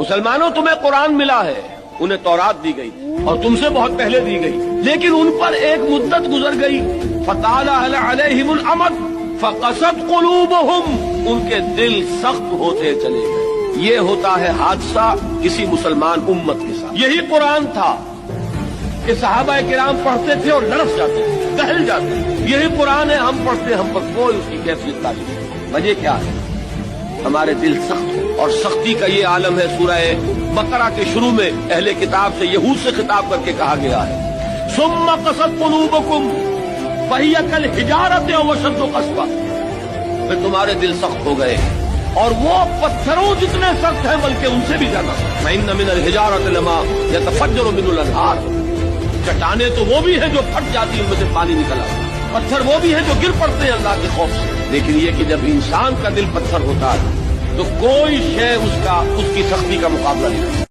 مسلمانوں تمہیں قرآن ملا ہے، انہیں تورات دی گئی اور تم سے بہت پہلے دی گئی، لیکن ان پر ایک مدت گزر گئی، فطال علیہم الامد فقست قلوبہم، ان کے دل سخت ہوتے چلے گئے۔ یہ ہوتا ہے حادثہ کسی مسلمان امت کے ساتھ۔ یہی قرآن تھا کہ صحابہ کرام پڑھتے تھے اور لڑس جاتے تھے، دہل جاتے تھے۔ یہی قرآن ہے، ہم پڑھتے، ہم پر کوئی اس کی کیفیت تعلیم نہیں۔ وجہ کیا ہے؟ ہمارے دل سخت ہے، اور سختی کا یہ عالم ہے۔ سورہ بقرہ کے شروع میں اہل کتاب سے، یہود سے خطاب کر کے کہا گیا ہے ثم قست قلوبکم فہی کالحجارۃ او اشد قسوۃ، پھر تمہارے دل سخت ہو گئے اور وہ پتھروں جتنے سخت ہیں بلکہ ان سے بھی زیادہ سخت۔ فإن من الحجارۃ لما يتفجر منه الانہار، چٹانیں تو وہ بھی ہیں جو پھٹ جاتی ہیں، ان میں سے پانی نکل آتا ہے، پتھر وہ بھی ہیں جو گر پڑتے ہیں اللہ کے خوف سے۔ لیکن یہ کہ جب انسان کا دل پتھر ہوتا ہے تو کوئی شے اس کی سختی کا مقابلہ نہیں کرتی۔